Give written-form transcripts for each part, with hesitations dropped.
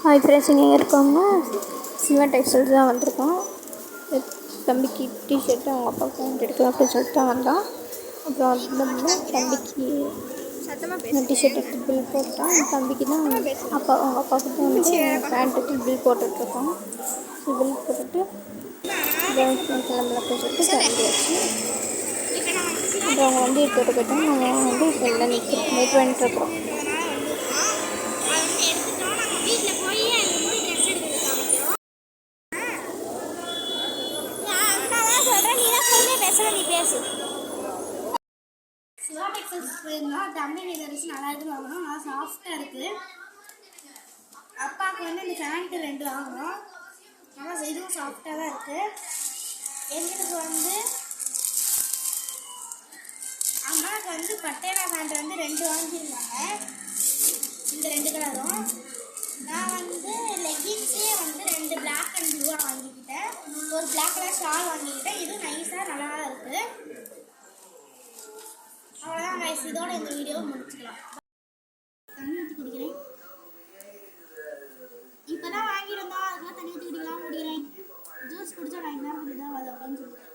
Hi friends, இங்கே இருக்கோம்னா Siva textiles தான் வந்திருக்கோம். தம்பிக்கு டிஷர்ட்டு அவங்க அப்பாவுக்கு வாங்கிட்டு எடுக்கலாம் அப்படின்னு சொல்லிட்டு தான் வந்தோம். அப்புறம் வந்து தம்பிக்கு டிஷர்ட் எடுத்து பில் போட்டோம். தம்பிக்கு தான் அவங்க அப்பாவுக்கு தான் வந்து பேண்ட்டுக்கு பில் போட்டுட்ருக்கோம். பில் போட்டுட்டு கிளம்பல அப்படின்னு சொல்லிட்டு கிளம்பியாச்சு. அப்புறம் அவங்க வந்து எடுத்துகிட்டு போயிட்டோம். நம்ம வந்து இப்போ எல்லாம் நேற்று வந்துட்டுருக்குறோம். சிவா டெக்ஸ்டைல்ஸ் போயிருந்தோம். தம்பி ட்ரெஸ் நல்லா இருக்குன்னு வாங்கணும். நல்லா சாஃப்டாக இருக்குது. அப்பாவுக்கு வந்து இந்த பேண்ட்டு 2 வாங்கணும். நல்லா இதுவும் சாஃப்டாக தான் இருக்குது. எங்களுக்கு வந்து அம்மாவுக்கு வந்து பட்டேரா பேண்ட் வந்து 2 வாங்கியிருந்தாங்க. இந்த 2 கலரும். நான் வந்து லெகின்ஸே வந்து 2 பிளாக் அண்ட் ப்ளூவாக வாங்கிக்கிட்டேன். ஒரு பிளாக் கலர் ஷால் வாங்கிக்கிட்டேன். இதுவும் நைஸாக நல்லா தான் இருக்குது. அவ்வளோதான் கைஸ், இதோட இந்த வீடியோவை முடிச்சுக்கலாம். தண்ணி ஊற்றி குடிக்கிறேன். இப்போ தான் வாங்கியிருந்தோம், அதுக்கெல்லாம் தண்ணி ஊற்றி குடிக்கலாம் குடிக்கிறேன். ஜூஸ் குடித்தா நான் என்ன குடி தான் வருது அப்படின்னு சொல்லிட்டு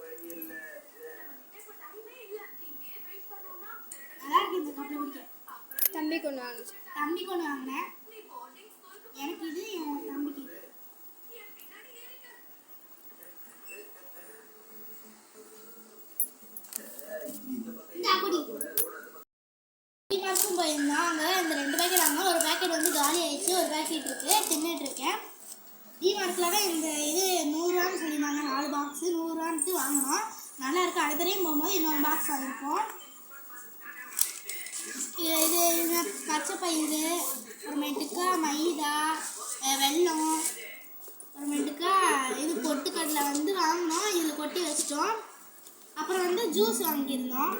நல்லா இருக்கு இந்த கப்பில் குடிக்க. தம்பிக்கு ஒன்று வாங்கினேன். எனக்கு இது, என் தம்பிக்கு இது. போயிருந்தாங்க. இந்த 2 பேக்கெட் வாங்கினா ஒரு பேக்கெட் வந்து காலி ஆயிடுச்சு. ஒரு பேக்கெட் இருக்கு, தின்னுட்டு இருக்கேன். டிமார்ட்ல தான் இந்த இது 100 ரூபான்னு சொல்லியிருந்தாங்க. 4 பாக்ஸ் 100 ரூபான்ட்டு வாங்கினோம். நல்லா இருக்கு. அடுத்த டைம் போகும்போது இன்னொரு பாக்ஸ் வாங்கிப்போம். இது பச்சை பயிறு, அப்புறமேட்டுக்கா மைதா, வெல்லம், அப்புறமேட்டுக்கா இது பொட்டுக்கடலை வந்து வாங்கினோம். இதில் கொட்டி வச்சிட்டோம். அப்புறம் வந்து ஜூஸ் வாங்கியிருந்தோம்.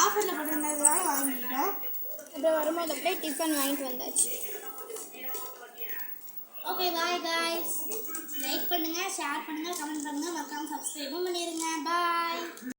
ஆஃபரில் போட்டிருந்ததுனால வாங்கிட்டோம். அப்புறம் வரும்போது அப்படியே டிஃபன் வாங்கிட்டு வந்தாச்சு. Okay, bye guys. லைக் பண்ணுங்கள், ஷேர் பண்ணுங்கள், கமெண்ட் பண்ணுங்கள், மறக்காமல் சப்ஸ்கிரைபும் பண்ணிடுங்க. பாய்.